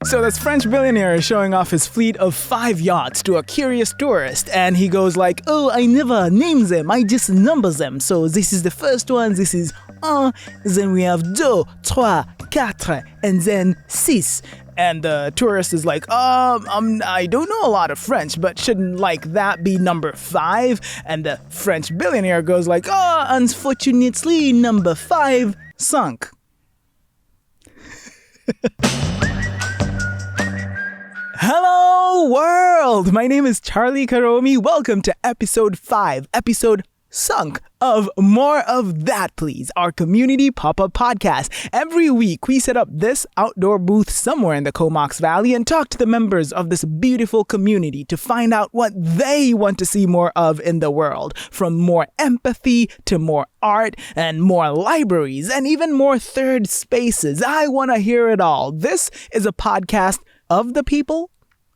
So this French billionaire is showing off his fleet of 5 yachts to a curious tourist, and he goes like, "Oh, I never name them, I just number them. So this is the first one, this is un, then we have deux, trois, quatre, and then six." And the tourist is like, I don't know a lot of French, but shouldn't like that be number 5? And the French billionaire goes like, unfortunately, number 5 sunk. Hello world! My name is Charlie Karomi. Welcome to episode 5, episode sunk of More of That Please, our community pop-up podcast. Every week, we set up this outdoor booth somewhere in the Comox Valley and talk to the members of this beautiful community to find out what they want to see more of in the world, from more empathy to more art and more libraries and even more third spaces. I want to hear it all. This is a podcast of the people,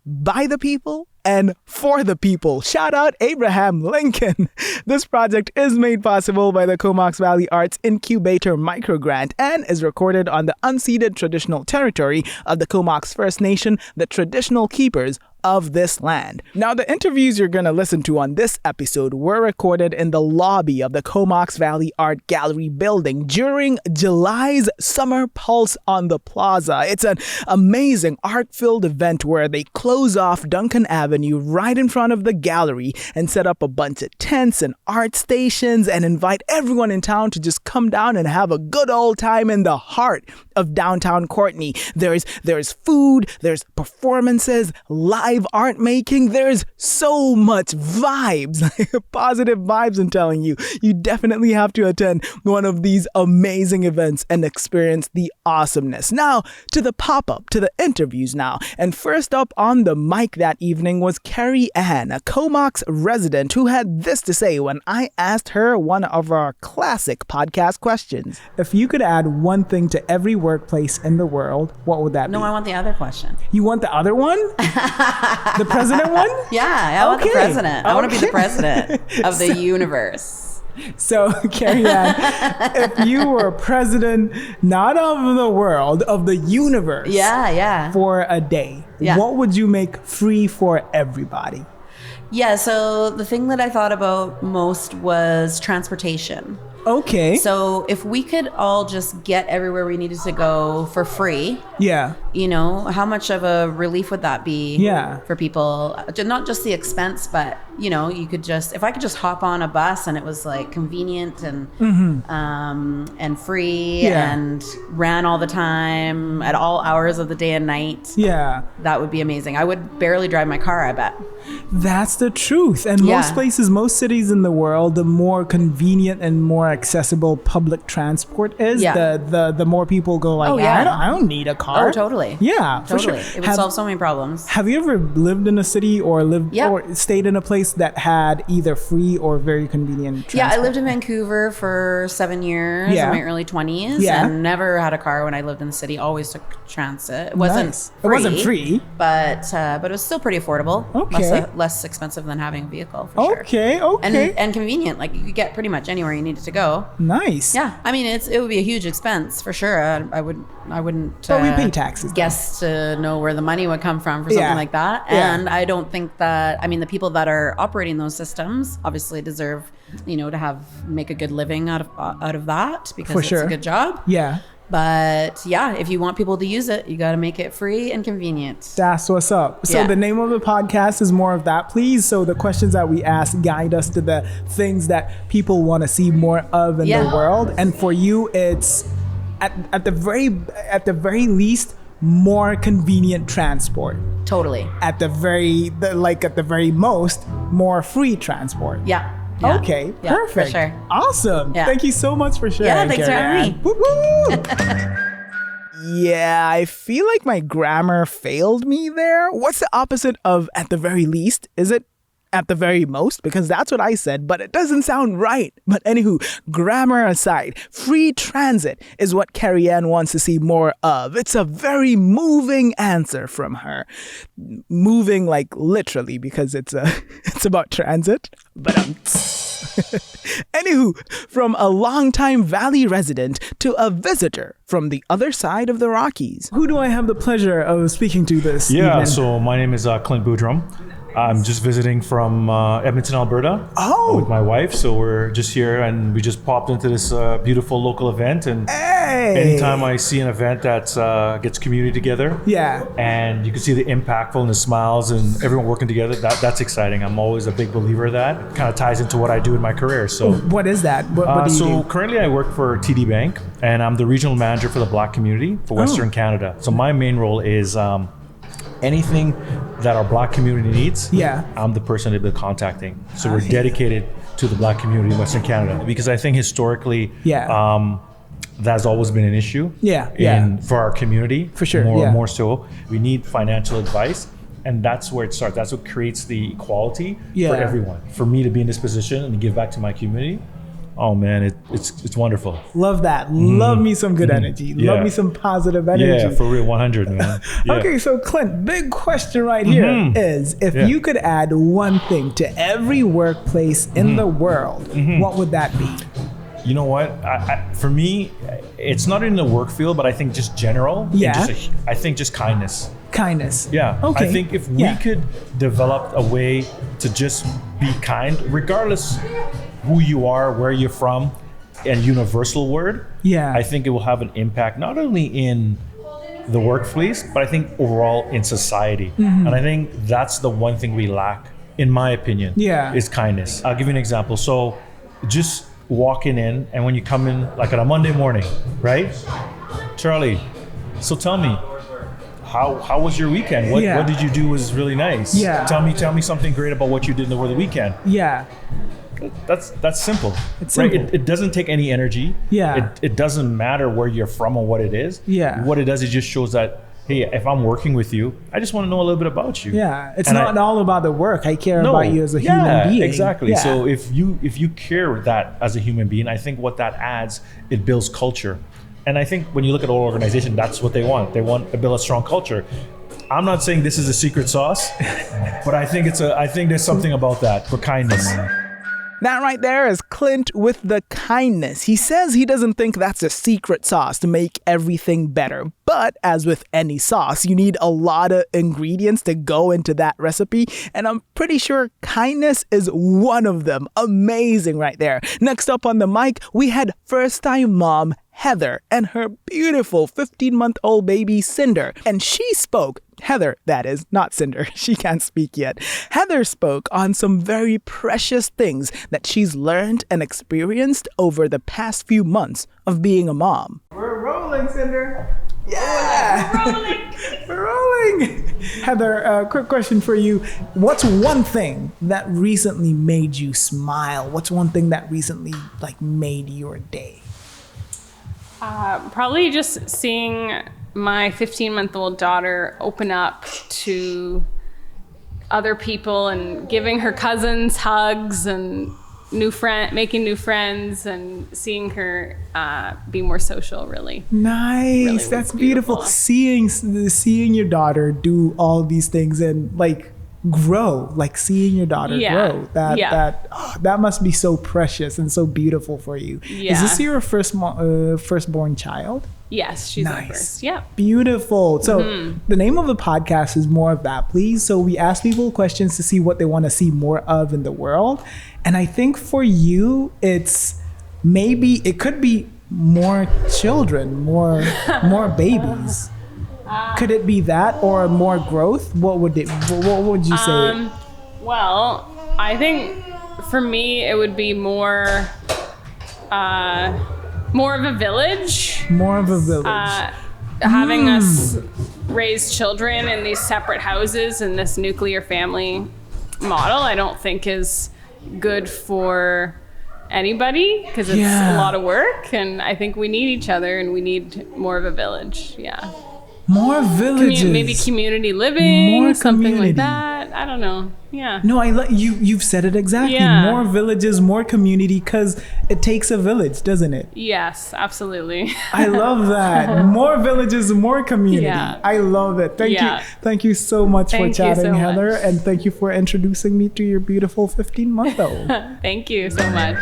by the people, and for the people. Shout out Abraham Lincoln. This project is made possible by the Comox Valley Arts Incubator Microgrant and is recorded on the Unceded Traditional Territory of the Comox First Nation, the traditional keepers of this land. Now, the interviews you're going to listen to on this episode were recorded in the lobby of the Comox Valley Art Gallery building during July's Summer Pulse on the Plaza. It's an amazing art-filled event where they close off Duncan Avenue right in front of the gallery and set up a bunch of tents and art stations and invite everyone in town to just come down and have a good old time in the heart of Downtown Courtenay. There's food, there's performances, live art making. There's so much vibes, positive vibes. I'm telling you, you definitely have to attend one of these amazing events and experience the awesomeness. Now to the pop-up, to the interviews now. And first up on the mic that evening was Carrie Ann, a Comox resident who had this to say when I asked her one of our classic podcast questions. If you could add one thing to every workplace in the world, what would that be? No, I want the other question. You want the other one? The president one? Yeah, I want the president. I want to be the president of the universe. So, Carrie Ann, if you were president, not of the world, of the universe, for a day, what would you make free for everybody? Yeah, so the thing that I thought about most was transportation. Okay. So if we could all just get everywhere we needed to go for free, you know, how much of a relief would that be for people? Not just the expense, but, you know, you could just, if I could just hop on a bus and it was like convenient and free and ran all the time at all hours of the day and night. Yeah. That would be amazing. I would barely drive my car, I bet. That's the truth. And most places, most cities in the world, the more convenient and more accessible public transport is, the more people go like, I don't need a car. Oh, totally. Yeah, for totally. sure. It would solve so many problems. Have you ever lived in a city or or stayed in a place that had either free or very convenient transport? Yeah, I lived in Vancouver for 7 years in my early 20s and never had a car when I lived in the city. Always took transit. It wasn't free. But it was still pretty affordable. Okay. Less expensive than having a vehicle, for sure. Okay. And convenient. Like, you could get pretty much anywhere you needed to go. Nice. Yeah. I mean, it would be a huge expense for sure. I wouldn't. But we pay taxes. Guess to know where the money would come from for something like that. And I don't think that. I mean, the people that are operating those systems obviously deserve, you know, to make a good living out of that because it's a good job. Yeah. But yeah, if you want people to use it, you got to make it free and convenient. That's what's up. So the name of the podcast is More of That Please. So the questions that we ask guide us to the things that people want to see more of in the world. And for you, it's at the very least, more convenient transport. Totally. At the very most, more free transport. Yeah. Okay, perfect. For sure. Awesome. Yeah. Thank you so much for sharing. Yeah, thanks for having me. Woo-woo! Yeah, I feel like my grammar failed me there. What's the opposite of at the very least? Is it at the very most? Because that's what I said, but it doesn't sound right. But anywho, grammar aside, free transit is what Carrie Ann wants to see more of. It's a very moving answer from her. Moving like literally because it's about transit. But Anywho, from a longtime Valley resident to a visitor from the other side of the Rockies. Who do I have the pleasure of speaking to this evening? So my name is Clint Boudrum. I'm just visiting from Edmonton, Alberta with my wife. So we're just here and we just popped into this beautiful local event. And anytime I see an event that gets community together, and you can see the impactful and the smiles and everyone working together, that's exciting. I'm always a big believer of that. It kind of ties into what I do in my career. So what is that? What do you do? Currently I work for TD Bank and I'm the regional manager for the Black community for Western Canada. So my main role is anything that our Black community needs, I'm the person they've been contacting. So we're dedicated to the Black community in Western Canada because I think historically that's always been an issue for our community. For sure. More so. We need financial advice. And that's where it starts. That's what creates the equality for everyone. For me to be in this position and to give back to my community, oh man, it's wonderful. Love that. Love me some good energy. Love me some positive energy. Yeah, for real, 100, man. Okay, so Clint, big question right here is if you could add one thing to every workplace in the world, what would that be? You know what? For me, it's not in the work field, but I think just general. I think just kindness. Kindness. Yeah. Okay. I think if we could develop a way to just be kind, regardless who you are, where you're from, a universal word, I think it will have an impact not only in the workplace, but I think overall in society. And I think that's the one thing we lack, in my opinion, is kindness. I'll give you an example. So just walking in, and when you come in like on a Monday morning, right? Charlie, so tell me, how was your weekend? What did you do was really nice? Tell me something great about what you did over the weekend. That's simple. It's simple. Right? It doesn't take any energy. It doesn't matter where you're from or what it is. What it does, it just shows that, hey, if I'm working with you, I just want to know a little bit about you. It's not all about the work. I care about you as a human being. Exactly. So if you care that as a human being, I think what that adds, it builds culture. And I think when you look at all organizations, that's what they want. They want to build a strong culture. I'm not saying this is a secret sauce, but I think there's something about that for kindness. That right there is Clint with the kindness. He says he doesn't think that's a secret sauce to make everything better. But as with any sauce, you need a lot of ingredients to go into that recipe. And I'm pretty sure kindness is one of them. Amazing right there. Next up on the mic, we had first-time mom Heather and her beautiful 15-month-old baby Cinder. And she spoke, Heather, that is, not Cinder. She can't speak yet. Heather spoke on some very precious things that she's learned and experienced over the past few months of being a mom. We're rolling, Cinder. Yeah! We're rolling! Heather, quick question for you. What's one thing that recently made you smile? What's one thing that recently made your day? Probably just seeing my 15-month-old daughter open up to other people and giving her cousins hugs and making new friends and seeing her be more social, really. Nice. Really that's beautiful. Seeing your daughter do all these things and grow, seeing your daughter grow. That must be so precious and so beautiful for you. Is this your firstborn child? Yes, she's the first. Yeah. Beautiful. So the name of the podcast is More of That, Please. So we ask people questions to see what they want to see more of in the world. And I think for you, it could be more children, more babies. Could it be that or more growth? What would you say? Well, I think for me it would be more of a village. More of a village. Having us raise children in these separate houses in this nuclear family model, I don't think is good for anybody because it's a lot of work, and I think we need each other and we need more of a village. Yeah. More villages. Maybe community living, something like that. I don't know. Yeah. No, you've said it exactly. Yeah. More villages, more community, because it takes a village, doesn't it? Yes, absolutely. I love that. More villages, more community. Yeah. I love it. Thank you so much for chatting, Heather, much. and thank you for introducing me to your beautiful 15-month-old. Thank you so much.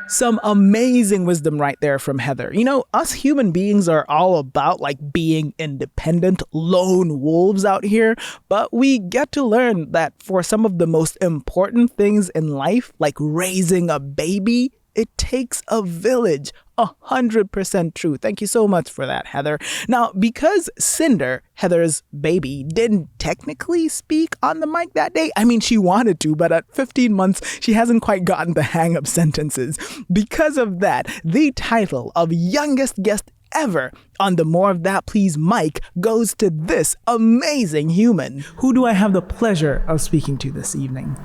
Some amazing wisdom right there from Heather. You know, us human beings are all about like being independent lone wolves out here, but we get to learn that for some of the most important things in life, like raising a baby, it takes a village. 100% true. Thank you so much for that, Heather. Now, because Cinder, Heather's baby, didn't technically speak on the mic that day, I mean, she wanted to, but at 15 months, she hasn't quite gotten the hang of sentences. Because of that, the title of youngest guest ever on the More of That Please mic goes to this amazing human. Who do I have the pleasure of speaking to this evening?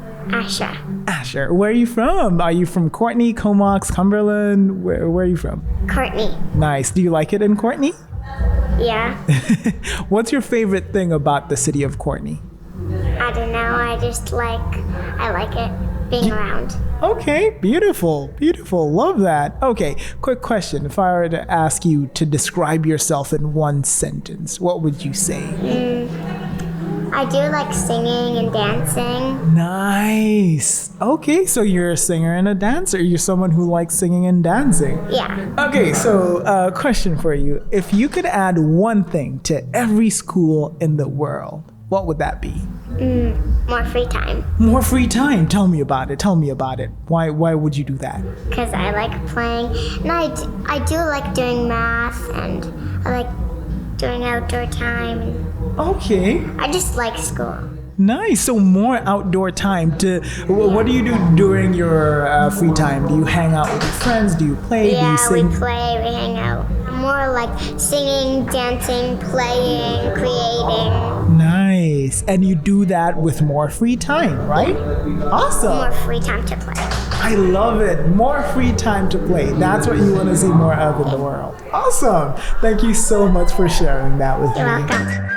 Asher, where are you from? Are you from Courtenay, Comox, Cumberland? Where are you from? Courtenay. Nice. Do you like it in Courtenay? Yeah. What's your favorite thing about the city of Courtenay? I don't know. I like it being around. Okay, beautiful. Love that. Okay, quick question. If I were to ask you to describe yourself in one sentence, what would you say? I do like singing and dancing. Nice. Okay, so you're a singer and a dancer. You're someone who likes singing and dancing. Yeah. Okay, so question for you. If you could add one thing to every school in the world, what would that be? More free time. More free time. Tell me about it. Why would you do that? Because I like playing. And I do like doing math, and I like doing outdoor time. Okay. I just like school. Nice. So more outdoor time. What do you do during your free time? Do you hang out with your friends? Do you play? Do you Yeah, sing? we play, we hang out. More like singing, dancing, playing, creating. Nice. And you do that with more free time, right? Awesome. More free time to play. I love it. More free time to play. That's what you want to see more of in the world. Awesome. Thank you so much for sharing that with You're me. welcome.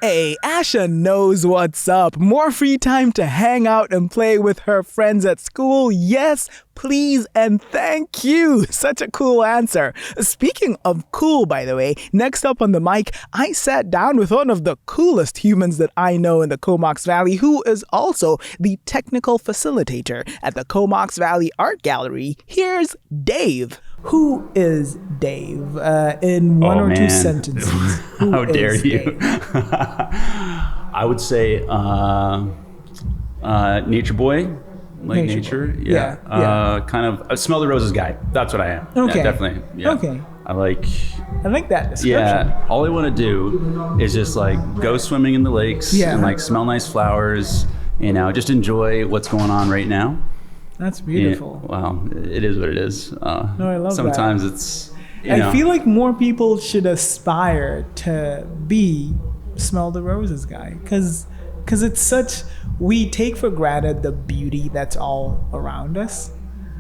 Hey, Asha knows what's up. More free time to hang out and play with her friends at school. Yes, please, and thank you. Such a cool answer. Speaking of cool, by the way, next up on the mic, I sat down with one of the coolest humans that I know in the Comox Valley, who is also the technical facilitator at the Comox Valley Art Gallery. Here's Dave. Who is Dave? In one or two sentences. How dare you? I would say nature boy, like nature. Yeah. Kind of a smell the roses guy. That's what I am. Okay. Yeah, definitely. Yeah. Okay. I like that description. Yeah. All I want to do is just like go swimming in the lakes and like smell nice flowers. You know, just enjoy what's going on right now. That's beautiful. Yeah, well, it is what it is. No, I love sometimes that. It's. I feel like more people should aspire to be smell the roses guy, because it's such, we take for granted the beauty that's all around us.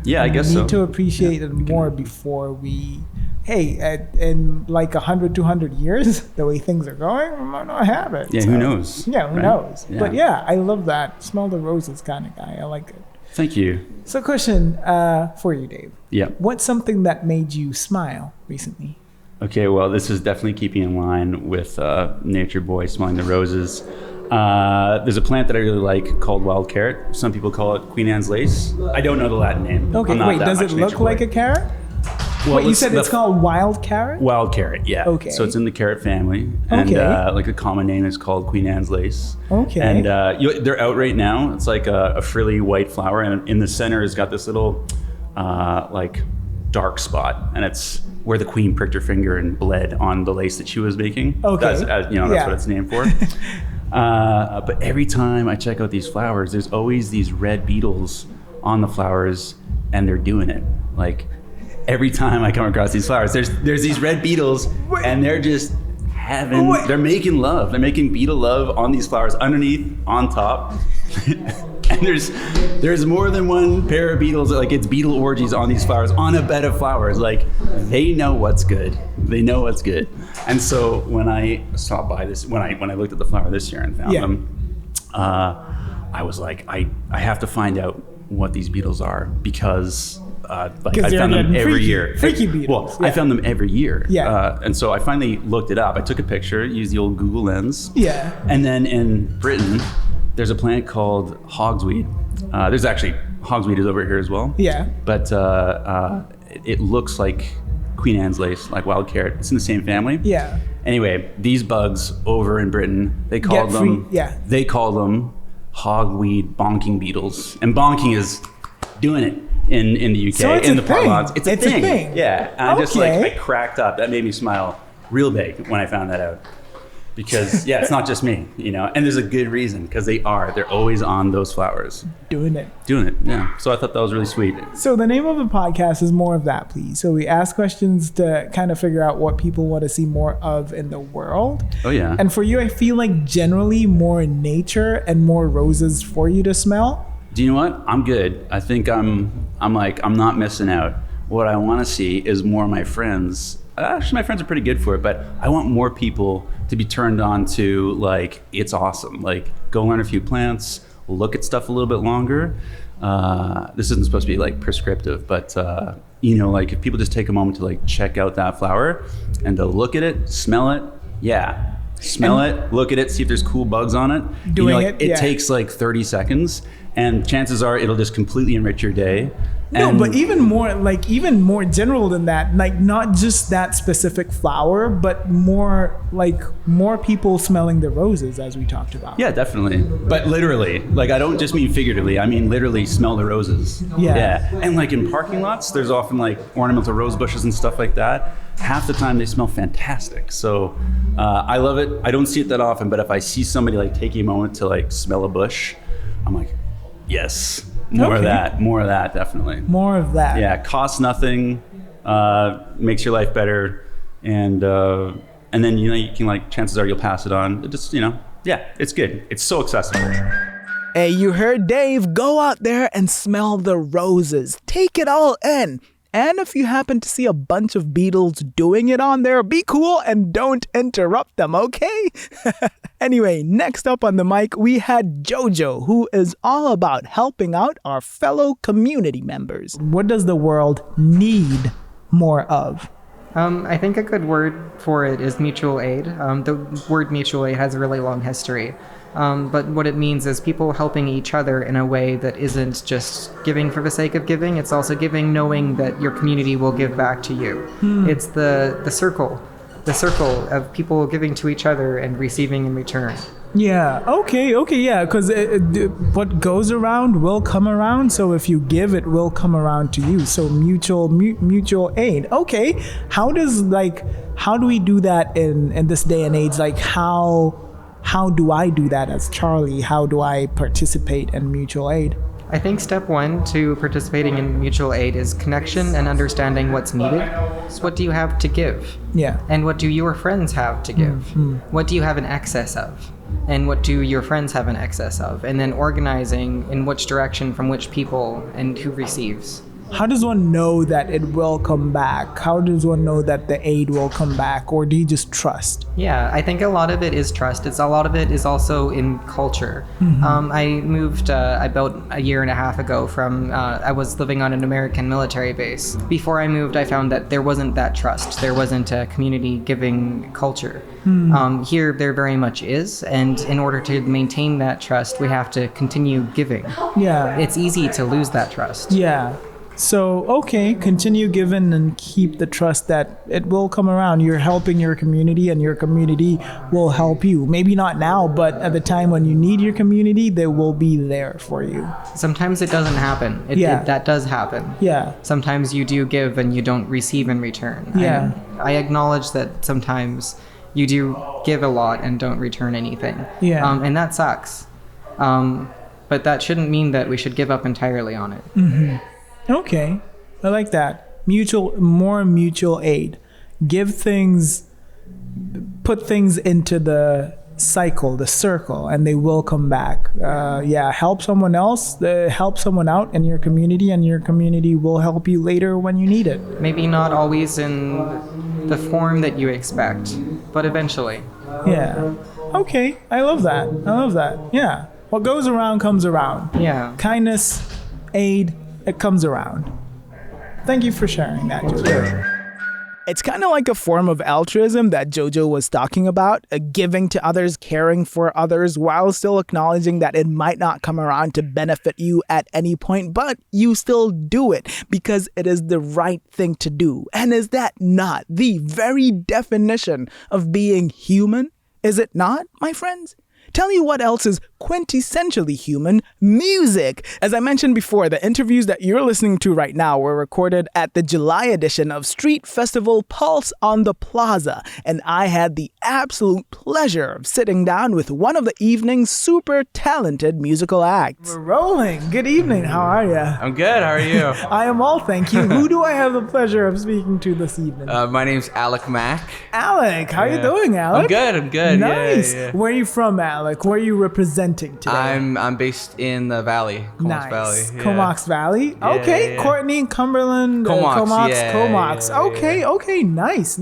Yeah, I guess so. We need to appreciate it more before we. Hey, in like 100, 200 years, the way things are going, we might not have it. Yeah, so, who knows? Yeah, who knows? Yeah. But yeah, I love that smell the roses kind of guy. I like it. Thank you. So question for you, Dave. Yeah. What's something that made you smile recently? Okay, well, this is definitely keeping in line with Nature Boy smelling the roses. There's a plant that I really like called wild carrot. Some people call it Queen Anne's lace. I don't know the Latin name. Okay, wait, does it look like a carrot? Well, wait, you said it's called wild carrot? Wild carrot, yeah. Okay. So it's in the carrot family. And like the common name is called Queen Anne's lace. Okay. And they're out right now. It's like a frilly white flower. And in the center has got this little like dark spot. And it's where the queen pricked her finger and bled on the lace that she was making. Okay. That's what it's named for. But every time I check out these flowers, there's always these red beetles on the flowers, and they're doing it. Like every time I come across these flowers, there's these red beetles, and they're just they're making love. They're making beetle love on these flowers, underneath, on top. And there's more than one pair of beetles. Like it's beetle orgies on these flowers, on a bed of flowers. Like they know what's good. They know what's good. And so when I stopped by this, when I looked at the flower this year and found them, I was like, I have to find out what these beetles are because I found them every year. Freaky beetles. Well, I found them every year. Yeah. And so I finally looked it up. I took a picture, used the old Google Lens. Yeah. And then in Britain, there's a plant called hogsweed. There's actually, hogsweed is over here as well. Yeah. But it looks like Queen Anne's lace, like wild carrot. It's in the same family. Yeah. Anyway, these bugs over in Britain, they call them hogweed bonking beetles. And bonking is doing it in the UK, so in the parlance. It's a thing. Yeah. And I cracked up. That made me smile real big when I found that out. Because, it's not just me, and there's a good reason, because they're always on those flowers. Doing it, yeah. So I thought that was really sweet. So the name of the podcast is More of That, Please. So we ask questions to kind of figure out what people want to see more of in the world. Oh, yeah. And for you, I feel like generally more nature and more roses for you to smell. Do you know what? I'm good. I think I'm not missing out. What I want to see is more of my friends. Actually, my friends are pretty good for it, but I want more people to be turned on to, like, it's awesome. Like, go learn a few plants, look at stuff a little bit longer. This isn't supposed to be, like, prescriptive, but, like, if people just take a moment to, like, check out that flower and to look at it, smell it, look at it, see if there's cool bugs on it. It takes, like, 30 seconds, and chances are it'll just completely enrich your day. No, but even more general than that, like not just that specific flower, but more people smelling the roses, as we talked about. Yeah, definitely. But literally, like, I don't just mean figuratively, I mean literally smell the roses. Yeah. And like in parking lots, there's often like ornamental rose bushes and stuff like that. Half the time they smell fantastic. So I love it. I don't see it that often, but if I see somebody like taking a moment to like smell a bush, I'm like, yes. More of that, definitely. More of that. Yeah, costs nothing, makes your life better, and then you can, like, chances are you'll pass it on. It just it's good. It's so accessible. Hey, you heard Dave. Go out there and smell the roses. Take it all in. And if you happen to see a bunch of beetles doing it on there, be cool and don't interrupt them, okay? Anyway, next up on the mic, we had Jojo, who is all about helping out our fellow community members. What does the world need more of? I think a good word for it is mutual aid. The word mutual aid has a really long history. But what it means is people helping each other in a way that isn't just giving for the sake of giving. It's also giving knowing that your community will give back to you. It's the circle of people giving to each other and receiving in return. Yeah. Okay. Yeah. Because what goes around will come around. So if you give, it will come around to you. So mutual aid. Okay. How do we do that in this day and age? Like how do I do that as Charlie? How do I participate in mutual aid? I think step one to participating in mutual aid is connection and understanding what's needed. So what do you have to give? Yeah. And what do your friends have to give? What do you have in excess of? And what do your friends have in excess of? And then organizing in which direction from which people and who receives. How does one know that it will come back? How does one know that the aid will come back? Or do you just trust? Yeah, I think a lot of it is trust. A lot of it is also in culture. I moved about a year and a half ago from, I was living on an American military base. Before I moved, I found that there wasn't that trust. There wasn't a community giving culture. Here, there very much is. And in order to maintain that trust, we have to continue giving. Yeah. It's easy to lose that trust. Yeah. So, okay, continue giving and keep the trust that it will come around. You're helping your community and your community will help you. Maybe not now, but at the time when you need your community, they will be there for you. Sometimes it doesn't happen. That does happen. Yeah. Sometimes you do give and you don't receive in return. Yeah. I acknowledge that sometimes you do give a lot and don't return anything. Yeah. And that sucks. But that shouldn't mean that we should give up entirely on it. Okay, I like that. More mutual aid. Give things, put things into the cycle, the circle, and they will come back. Help someone else, help someone out in your community, and your community will help you later when you need it. Maybe not always in the form that you expect, but eventually. Yeah. Okay, I love that. Yeah. What goes around comes around. Yeah. Kindness, aid, it comes around. Thank you for sharing that, Jojo. It's kind of like a form of altruism that Jojo was talking about, giving to others, caring for others, while still acknowledging that it might not come around to benefit you at any point, but you still do it because it is the right thing to do. And is that not the very definition of being human? Is it not, my friends? Tell you what else is quintessentially human: music. As I mentioned before, the interviews that you're listening to right now were recorded at the July edition of Street Festival Pulse on the Plaza, and I had the absolute pleasure of sitting down with one of the evening's super talented musical acts. We're rolling. Good evening. How are you? I'm good. How are you? I am all, thank you. Who do I have the pleasure of speaking to this evening? My name's Alec Mack. Alec, how you doing, Alec? I'm good. Nice. Yeah. Where are you from, Alec? Where are you representing today? I'm based in the Valley, Comox Valley. Yeah. Comox Valley. Okay, yeah. Courtenay, Cumberland, Comox. Comox. Yeah. Okay, nice.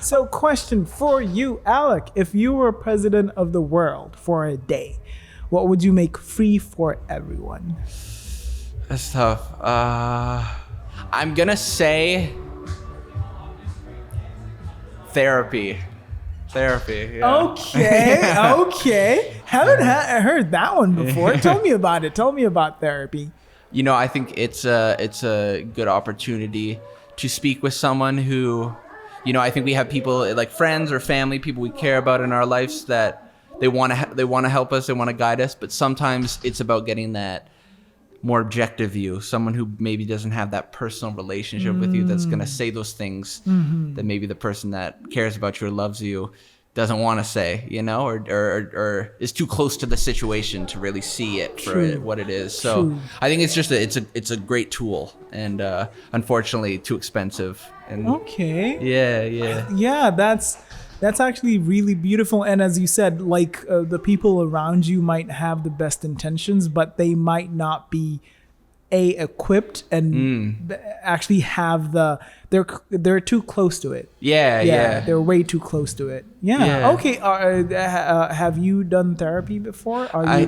So, question for you, Alec: if you were president of the world for a day, what would you make free for everyone? That's tough. I'm gonna say therapy. Yeah. Okay. Haven't heard that one before. Tell me about it. Tell me about therapy. You know, I think it's a good opportunity to speak with someone who, you know, I think we have people like friends or family, people we care about in our lives that they want to help us, they want to guide us, but sometimes it's about getting that more objective view, someone who maybe doesn't have that personal relationship with you that's going to say those things that maybe the person that cares about you or loves you doesn't want to say, you know, or is too close to the situation to really see it for what it is. So I think it's just it's a great tool, and unfortunately too expensive. And yeah, that's actually really beautiful. And as you said, like the people around you might have the best intentions, but they might not be equipped and actually have they're too close to it. Yeah. They're way too close to it. Yeah. Okay. Have you done therapy before? I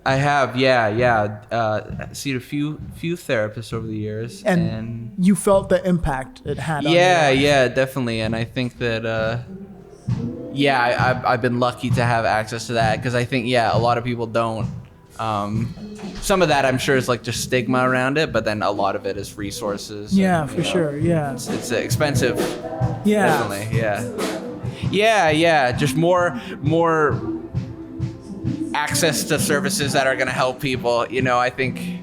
have. Yeah. Seen a few therapists over the years, and you felt the impact it had on you. Yeah, definitely. And I think that I've been lucky to have access to that, because I think a lot of people don't. Some of that I'm sure is like just stigma around it, but then a lot of it is resources. Yeah, for sure. Yeah, it's expensive. Yeah, definitely. Yeah. Just more access to services that are going to help people. You know, I think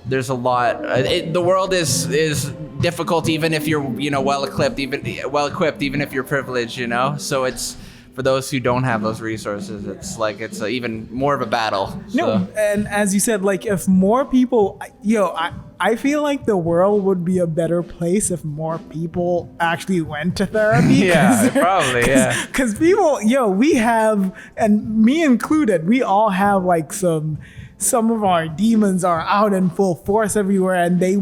there's a lot. The world is difficult, even if you're well equipped, even if you're privileged. You know, so it's. For those who don't have those resources, it's even more of a battle. No, and as you said, like if more people, I feel like the world would be a better place if more people actually went to therapy. Yeah, probably. Because people, we have, and me included, we all have like some of our demons are out in full force everywhere, and we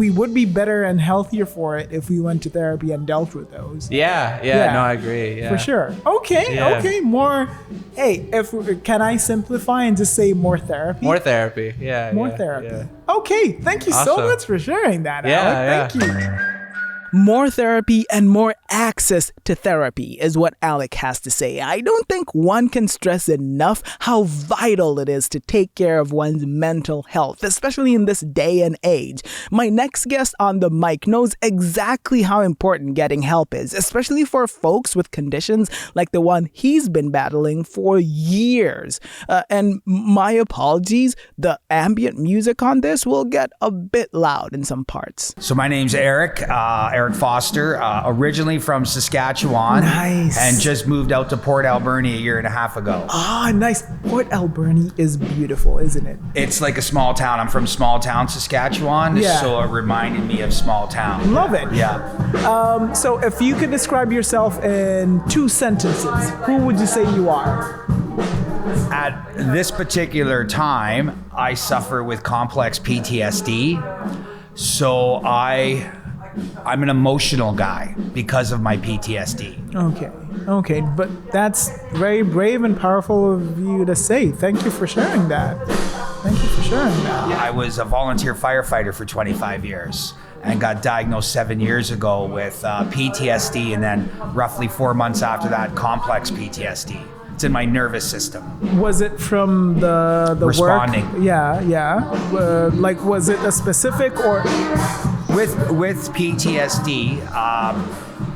would be better and healthier for it if we went to therapy and dealt with those. Yeah. No, I agree. Yeah. For sure. Okay. More. Hey, can I simplify and just say more therapy? More therapy. Yeah. More therapy. Yeah. Okay. Thank you so much for sharing that, Alec. Thank you. More therapy and more access to therapy is what Alec has to say. I don't think one can stress enough how vital it is to take care of one's mental health, especially in this day and age. My next guest on the mic knows exactly how important getting help is, especially for folks with conditions like the one he's been battling for years. And my apologies, the ambient music on this will get a bit loud in some parts. So my name's Eric Foster, originally from Saskatchewan. Nice. And just moved out to Port Alberni a year and a half ago. Ah, nice. Port Alberni is beautiful, isn't it? It's like a small town. I'm from small town, Saskatchewan. Yeah. So it reminded me of small town. Love it. Yeah. So if you could describe yourself in 2 sentences, who would you say you are? At this particular time, I suffer with complex PTSD. So I'm an emotional guy because of my PTSD. Okay. Okay, but that's very brave and powerful of you to say. Thank you for sharing that. I was a volunteer firefighter for 25 years and got diagnosed 7 years ago with PTSD, and then roughly 4 months after that, complex PTSD. It's in my nervous system. Was it from the responding? Work? Yeah. Like, was it a specific or? With PTSD,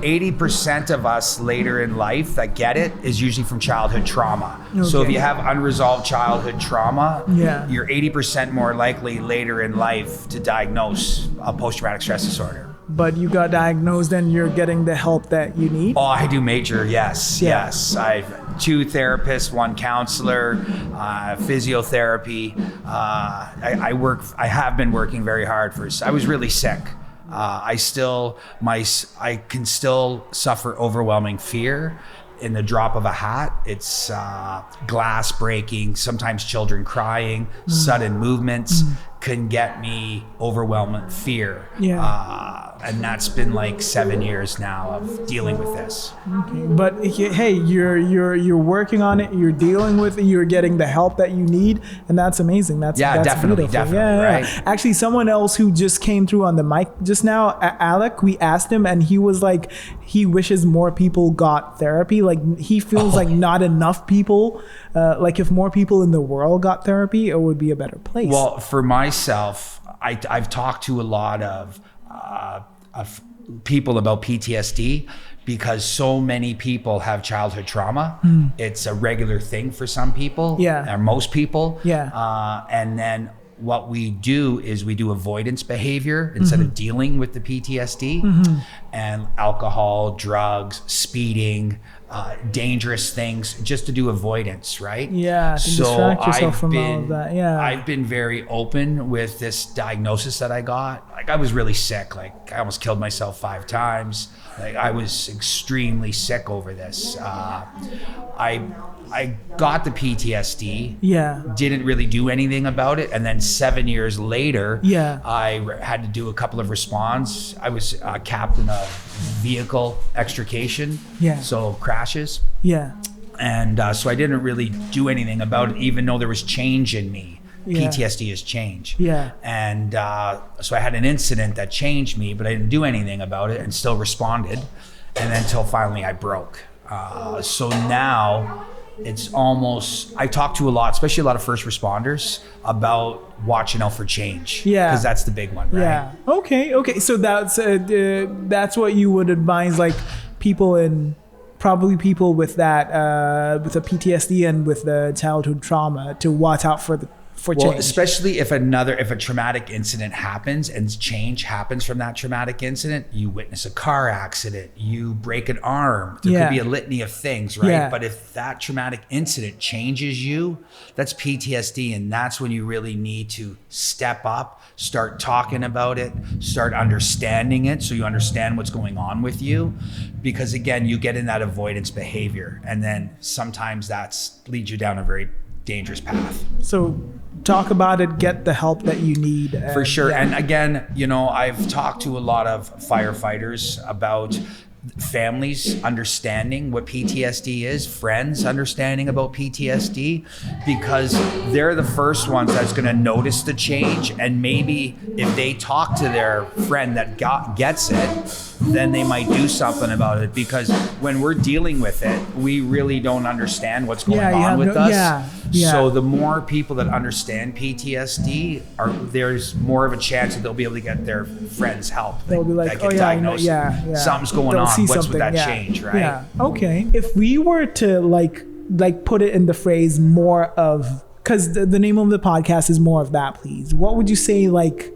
80% of us later in life that get it is usually from childhood trauma. Okay. So if you have unresolved childhood trauma, you're 80% more likely later in life to diagnose a post-traumatic stress disorder. But you got diagnosed and you're getting the help that you need? Oh, I do major, yes. I've 2 therapists, 1 counselor, physiotherapy. I have been working very hard I was really sick. I can still suffer overwhelming fear. In the drop of a hat, it's glass breaking, sometimes children crying, sudden movements can get me overwhelming fear. And that's been like 7 years now of dealing with this. Okay. But hey, you're working on it, you're dealing with it, you're getting the help that you need, and that's amazing. That's definitely, beautiful. right? Actually, someone else who just came through on the mic just now, Alec, we asked him, and he was like, he wishes more people got therapy. Like, he feels like not enough people. Like, if more people in the world got therapy, it would be a better place. Well, for myself, I've talked to a lot of people about PTSD because so many people have childhood trauma. It's a regular thing for some people, or most people. And then what we do is we do avoidance behavior instead of dealing with the PTSD, and alcohol, drugs, speeding, dangerous things, just to do avoidance, right? To distract yourself from all of that. I've been very open with this diagnosis that I got. Like, I was really sick. Like, I almost killed myself 5 times. Like, I was extremely sick over this. I got the PTSD. Didn't really do anything about it, and then 7 years later, I had to do a couple of responds. I was captain of vehicle extrication, so crashes. And so I didn't really do anything about it, even though there was change in me. PTSD is change. And so I had an incident that changed me, but I didn't do anything about it and still responded. And then until finally I broke. So now it's almost, I talk to a lot, especially a lot of first responders, about watching out for change. Because that's the big one, right? Okay. So that's what you would advise, like, people probably people with that, with the PTSD and with the childhood trauma, to watch out for change. Especially if a traumatic incident happens and change happens from that traumatic incident. You witness a car accident, you break an arm, there could be a litany of things, right? But if that traumatic incident changes you, that's PTSD, and that's when you really need to step up, start talking about it, start understanding it, so you understand what's going on with you. Because again, you get in that avoidance behavior, and then sometimes that leads you down a very dangerous path. So talk about it, get the help that you need. For sure. And again, I've talked to a lot of firefighters about families understanding what PTSD is, friends understanding about PTSD, because they're the first ones that's going to notice the change. And maybe if they talk to their friend that gets it, then they might do something about it. Because when we're dealing with it, we really don't understand what's going on with us. So the more people that understand PTSD, there's more of a chance that they'll be able to get their friends help. They'll be like, diagnosed. Something's going on. What's with that change, right? Yeah. Okay. If we were to like put it in the phrase more of, because the name of the podcast is More of That, Please. What would you say, like,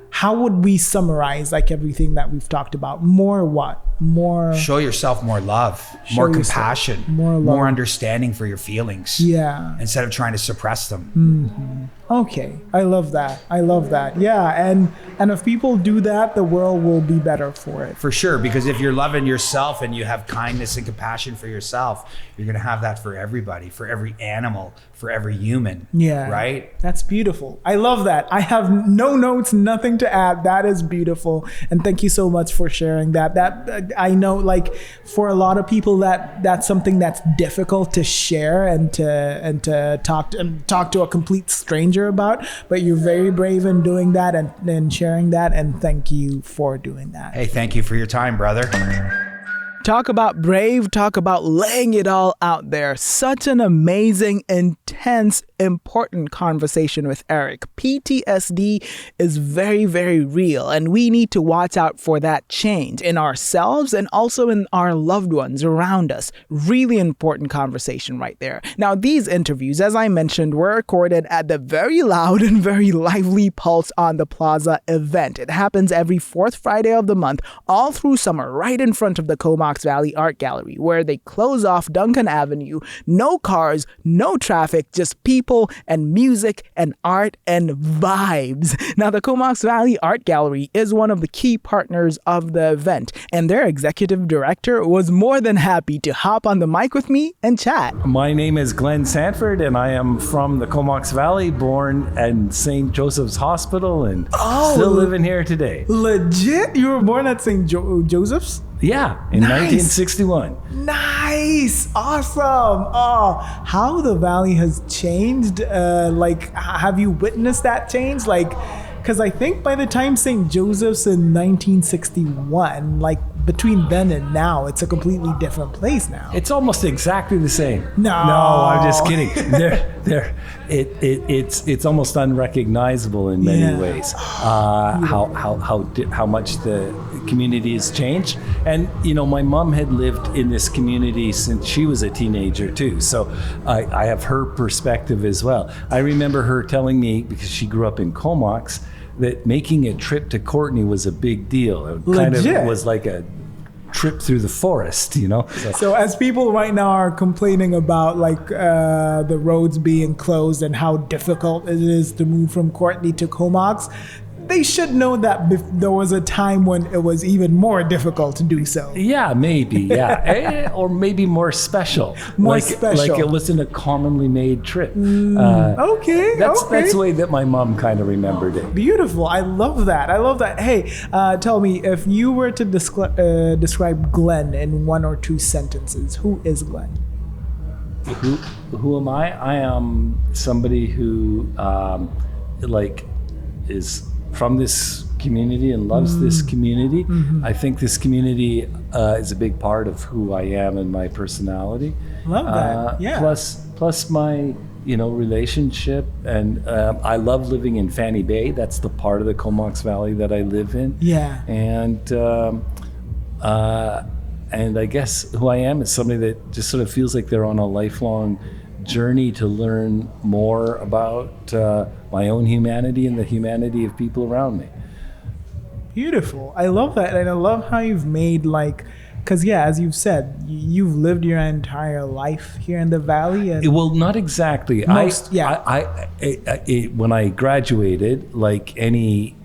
how would we summarize like everything that we've talked about? More what? More show yourself more love, more compassion, more understanding for your feelings. Instead of trying to suppress them. Okay. I love that. And if people do that, the world will be better for it. For sure. Because if you're loving yourself and you have kindness and compassion for yourself, you're going to have that for everybody, for every animal, for every human. Right? That's beautiful. I love that. I have no notes, nothing to add. That is beautiful. And thank you so much for sharing that. I know, like, for a lot of people that's something that's difficult to share and to talk to a complete stranger about, but you're very brave in doing that and sharing that, and thank you for doing that. Hey, thank you for your time, brother. Talk about brave, talk about laying it all out there. Such an amazing, intense, important conversation with Eric. PTSD is very, very real, and we need to watch out for that change in ourselves and also in our loved ones around us. Really important conversation right there. Now, these interviews, as I mentioned, were recorded at the very loud and very lively Pulse on the Plaza event. It happens every fourth Friday of the month, all through summer, right in front of the Comox Valley Art Gallery, where they close off Duncan Avenue. No cars, no traffic, just people and music and art and vibes. Now, the Comox Valley Art Gallery is one of the key partners of the event, and their executive director was more than happy to hop on the mic with me and chat. My name is Glenn Sanford, and I am from the Comox Valley, born in St. Joseph's Hospital, and still living here today. Legit? You were born at St. Joseph's? Yeah, in 1961. Nice. Awesome. Oh, how the valley has changed. Have you witnessed that change? Because I think by the time St. Joseph's in 1961, between then and now, it's a completely different place now. It's almost exactly the same. No, I'm just kidding. It's almost unrecognizable in many ways. How much the community has changed, and my mom had lived in this community since she was a teenager too. So I have her perspective as well. I remember her telling me, because she grew up in Comox, that making a trip to Courtenay was a big deal. It kind of was like a trip through the forest, So as people right now are complaining about the roads being closed and how difficult it is to move from Courtenay to Comox, they should know that there was a time when it was even more difficult to do so. Yeah, maybe. Yeah, or maybe more special. Like it wasn't a commonly made trip. Okay. That's the way that my mom kind of remembered it. Beautiful. I love that. Hey, tell me, if you were to describe Glenn in one or two sentences, who is Glenn? Who am I? I am somebody who is from this community and loves this community. Mm-hmm. I think this community is a big part of who I am and my personality. Love that. Yeah. Plus my relationship, and I love living in Fanny Bay. That's the part of the Comox Valley that I live in. Yeah. And I guess who I am is somebody that just sort of feels like they're on a lifelong journey to learn more about my own humanity and the humanity of people around me. Beautiful. I love that. And I love how you've made because as you've said, you've lived your entire life here in the valley. And well, not exactly. When I graduated, like any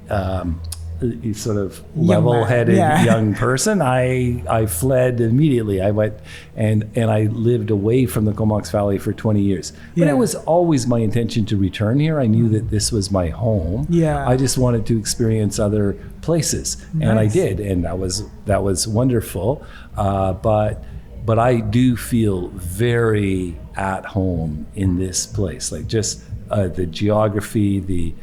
sort of level-headed young person, I fled immediately. I went and I lived away from the Comox Valley for 20 years. But it was always my intention to return here. I knew that this was my home. Yeah. I just wanted to experience other places, and I did, and that was wonderful. But I do feel very at home in this place, just the geography, the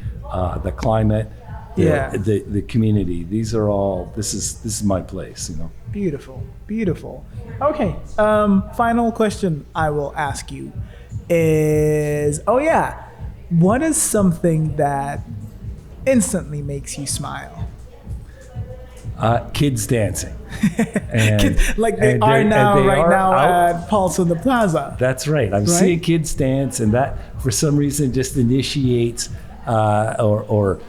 climate. The community. These are all. This is my place. Beautiful. Okay. Final question I will ask you is, what is something that instantly makes you smile? Kids dancing. They are now at Pulse on the Plaza. That's right. I'm seeing kids dance, and that for some reason just initiates or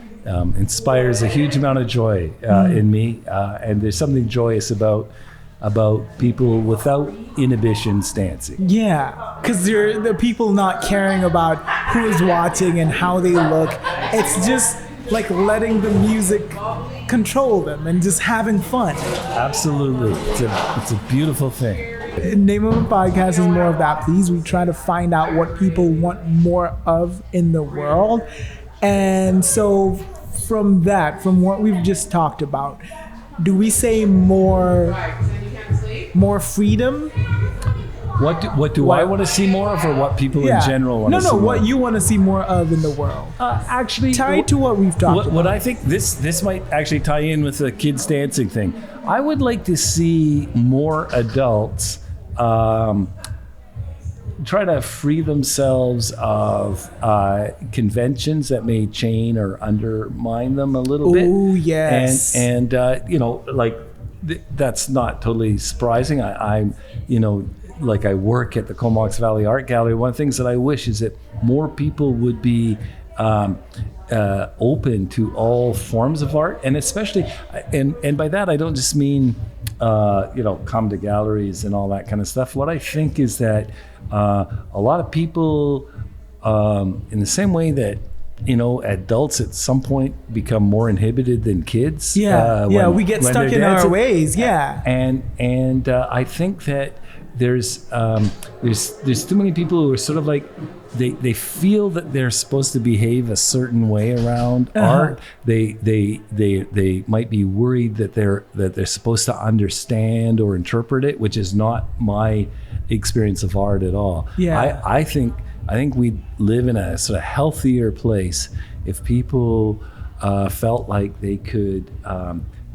inspires a huge amount of joy in me, and there's something joyous about people without inhibitions dancing. Yeah, because they're the people not caring about who is watching and how they look. It's just like letting the music control them and just having fun. Absolutely, it's a beautiful thing. The name of the podcast is More of That, Please. We try to find out what people want more of in the world, and so from what we've just talked about, do we say more freedom? What do I want to see more of, or what people in general want to see more? What you want to see more of in the world. Actually, tied to what we've talked about. What I think this might actually tie in with the kids dancing thing. I would like to see more adults try to free themselves of conventions that may chain or undermine them a little bit. Oh, yes. And that's not totally surprising. I'm I work at the Comox Valley Art Gallery. One of the things that I wish is that more people would be open to all forms of art, and especially, and by that I don't just mean come to galleries and all that kind of stuff. What I think is that a lot of people, in the same way that adults at some point become more inhibited than kids. We get stuck in our ways. And I think that there's too many people who are sort of like they feel that they're supposed to behave a certain way around art. They might be worried that they're supposed to understand or interpret it, which is not my experience of art at all. I think we'd live in a sort of healthier place if people felt like they could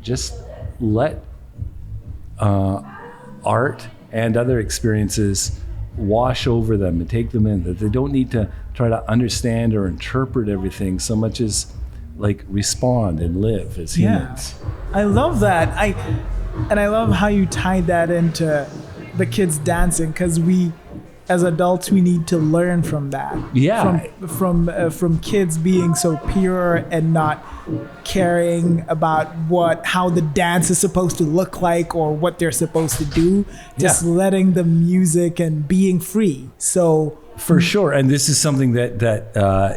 just let art and other experiences wash over them and take them in, that they don't need to try to understand or interpret everything so much as like respond and live as humans. I love that. I love how you tied that into the kids dancing, because we as adults we need to learn from that. From kids being so pure and not caring about how the dance is supposed to look like or what they're supposed to do, just letting the music and being free. So for sure, and this is something that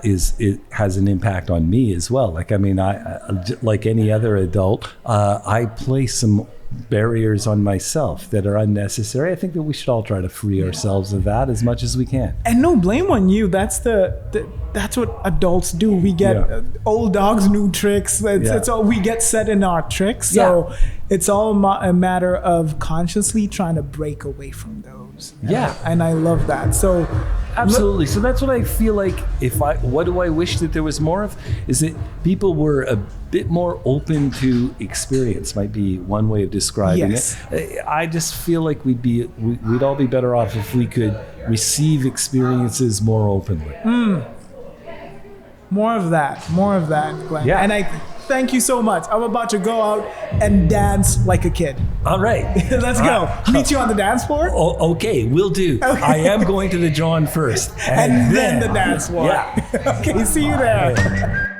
it has an impact on me as well. Like, I mean, I like any other adult, I place some barriers on myself that are unnecessary. I think that we should all try to free ourselves of that as much as we can. And no blame on you. That's that's what adults do. We get old dogs, new tricks. It's all we get set in our tricks. So it's all a matter of consciously trying to break away from those. And I love that. So absolutely. So that's what I feel like. What do I wish that there was more of? Is that people were a bit more open to experience. Might be one way of describing it. I just feel like we'd all be better off if we could receive experiences more openly. More of that, Glenn. Yeah. And I thank you so much. I'm about to go out and dance like a kid. All right. Let's go. Meet you on the dance floor? Oh, okay, will do. Okay. I am going to the John first. And then the dance floor. Yeah. Okay, see you there.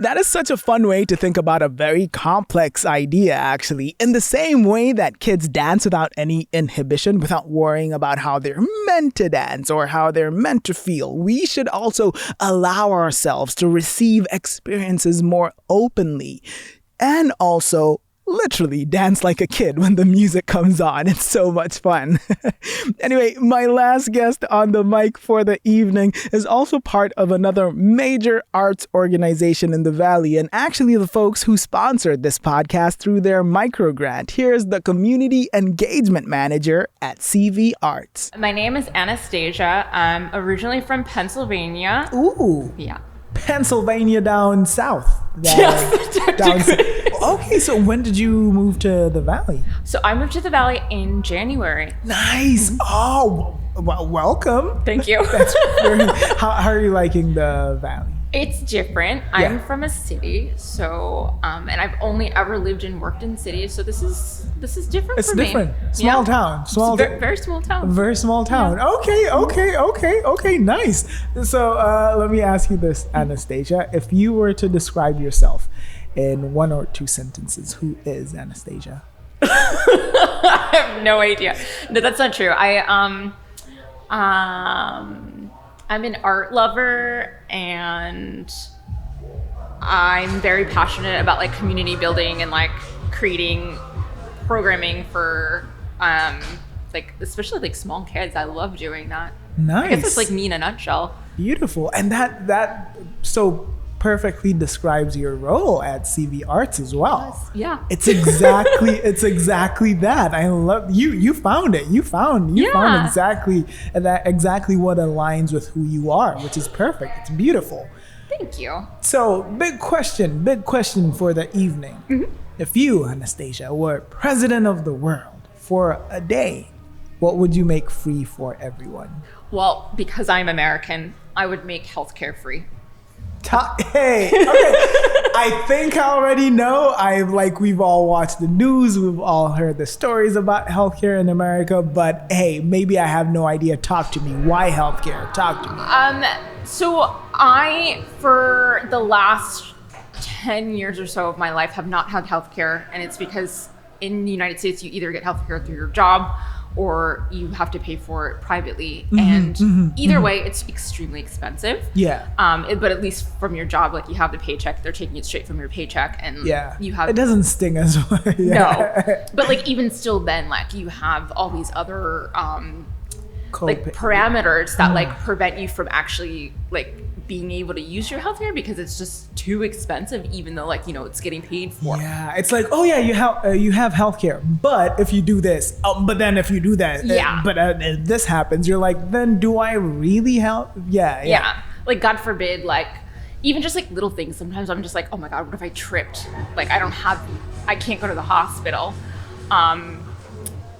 That is such a fun way to think about a very complex idea, actually. In the same way that kids dance without any inhibition, without worrying about how they're meant to dance or how they're meant to feel, we should also allow ourselves to receive experiences more openly. And also literally dance like a kid when the music comes on. It's so much fun. Anyway, my last guest on the mic for the evening is also part of another major arts organization in the Valley, and actually the folks who sponsored this podcast through their Microgrant. Here's the Community Engagement Manager at CV Arts. My name is Anastasia. I'm originally from Pennsylvania. Ooh. Yeah. Pennsylvania down south. Okay, so when did you move to the Valley? So I moved to the Valley in January. Nice. Oh, well, welcome. Thank you. How are you liking the Valley? It's different. I'm from a city, so and I've only ever lived and worked in cities, so this is different for me. It's different. Small town. Very small town. Very small town. Yeah. Okay, nice. So let me ask you this, Anastasia. If you were to describe yourself in one or two sentences, who is Anastasia? I have no idea. No, that's not true. I'm an art lover, and I'm very passionate about like community building and like creating programming for like especially like small kids. I love doing that. Nice. I guess it's like me in a nutshell. Beautiful. And that so perfectly describes your role at CV Arts as well. Yeah. It's exactly that. I love you found it. You found exactly what aligns with who you are, which is perfect. It's beautiful. Thank you. So, big question for the evening. Mm-hmm. If you, Anastasia, were president of the world for a day, what would you make free for everyone? Well, because I'm American, I would make healthcare free. Hey, okay. I think I already know. We've all watched the news. We've all heard the stories about healthcare in America. But hey, maybe I have no idea. Talk to me. Why healthcare? Talk to me. So I, for the last 10 years or so of my life, have not had healthcare, and it's because in the United States, you either get healthcare through your job or you have to pay for it privately. And either way, it's extremely expensive. Yeah. But at least from your job, like you have the paycheck, they're taking it straight from your paycheck, and you have. It doesn't sting as well. No, but like even still, then like you have all these other like parameters that like prevent you from actually like being able to use your healthcare because it's just too expensive, even though like, you know, it's getting paid for. Yeah, it's like, oh yeah, you have healthcare, but if you do this, but then if you do that, if this happens, you're like, then do I really help? Yeah. Like God forbid, like even just like little things. Sometimes I'm just like, oh my God, what if I tripped? Like I can't go to the hospital.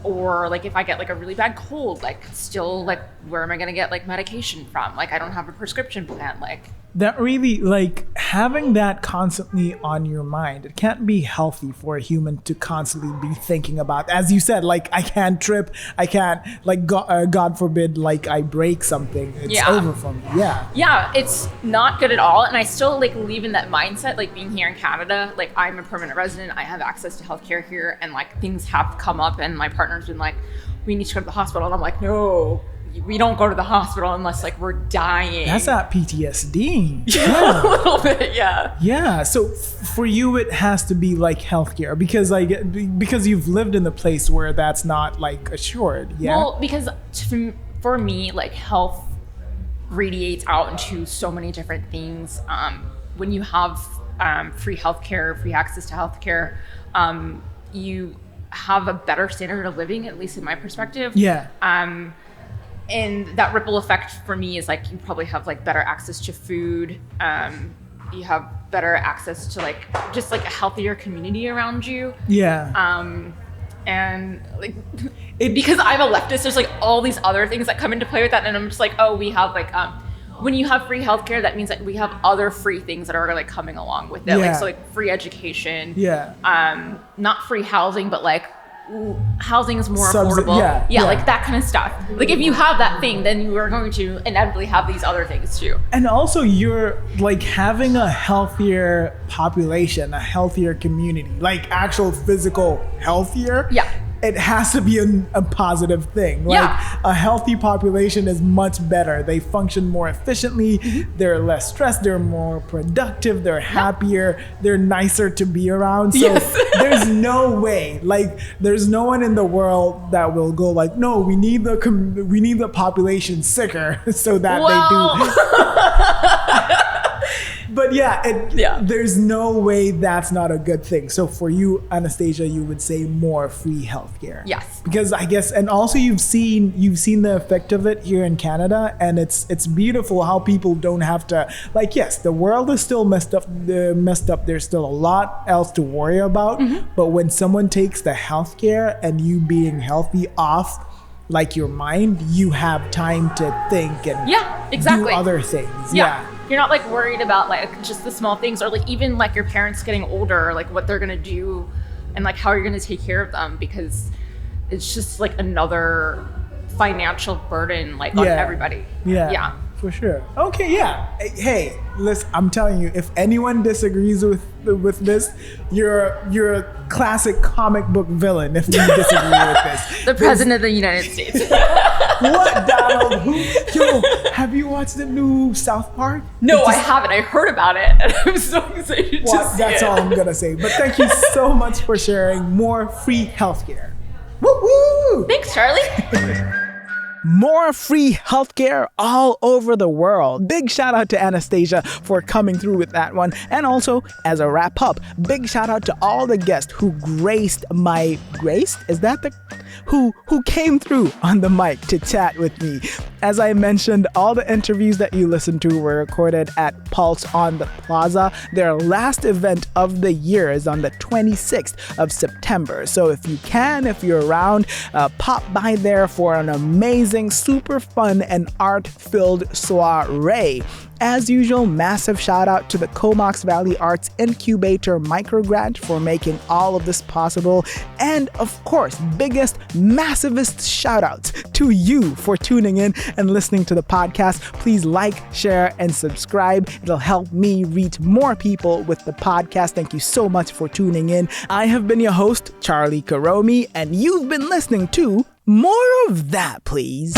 Or like if I get like a really bad cold, like still like where am I gonna get like medication from? Like I don't have a prescription plan. Like that really, like having that constantly on your mind, it can't be healthy for a human to constantly be thinking about, as you said, like I can't trip, I can't like God forbid like I break something, it's over for me. Yeah, it's not good at all. And I still like live in that mindset, like being here in Canada, like I'm a permanent resident, I have access to healthcare here, and like things have come up and my partner's been like, we need to go to the hospital, and I'm like, no, we don't go to the hospital unless like we're dying. That's not PTSD. Yeah. A little bit, yeah. Yeah. So for you, it has to be like healthcare because you've lived in the place where that's not like assured. Yeah. Well, because for me, like health radiates out into so many different things. When you have free healthcare, free access to healthcare, you have a better standard of living, at least in my perspective. Yeah. And that ripple effect for me is like you probably have like better access to food. You have better access to like just like a healthier community around you. Yeah. And like because I'm a leftist, there's like all these other things that come into play with that, and I'm just like, oh, we have like when you have free healthcare, that means that we have other free things that are like coming along with it. Like so like free education. Yeah. Not free housing, but like housing is more affordable. Yeah, like that kind of stuff. Like if you have that thing, then you are going to inevitably have these other things too. And also you're like having a healthier population, a healthier community, like actual physical healthier. Yeah. It has to be a positive thing. Like a healthy population is much better. They function more efficiently. Mm-hmm. They're less stressed. They're more productive. They're happier. They're nicer to be around. So there's no way, like there's no one in the world that will go like, no, we need the population sicker so that they do. But there's no way that's not a good thing. So for you, Anastasia, you would say more free healthcare. Yes. Because I guess, and also you've seen the effect of it here in Canada, and it's beautiful how people don't have to, like, yes, the world is still messed up. There's still a lot else to worry about. Mm-hmm. But when someone takes the healthcare and you being healthy off, like your mind, you have time to think and do other things. Yeah. You're not like worried about like just the small things, or like even like your parents getting older, like what they're gonna do and like how you're gonna take care of them, because it's just like another financial burden like on everybody. Yeah. For sure. Okay, yeah. Hey, listen, I'm telling you, if anyone disagrees with this, you're a classic comic book villain if you disagree with this. The President of the United States. What, Donald? Yo, have you watched the new South Park? No, I haven't. I heard about it, and I'm so excited to see That's all I'm going to say. But thank you so much for sharing more free healthcare. Woo-woo! Thanks, Charlie. more free healthcare all over the world. Big shout out to Anastasia for coming through with that one. And also, as a wrap up, big shout out to all the guests who who came through on the mic to chat with me. As I mentioned, all the interviews that you listened to were recorded at Pulse on the Plaza. Their last event of the year is on the 26th of September. So if you're around, pop by there for an amazing, super fun and art-filled soiree. As usual, massive shout out to the Comox Valley Arts Incubator Microgrant for making all of this possible. And of course, massivest shout outs to you for tuning in and listening to the podcast. Please like, share, and subscribe. It'll help me reach more people with the podcast. Thank you so much for tuning in. I have been your host, Charlie Karomi, and you've been listening to More of That, Please.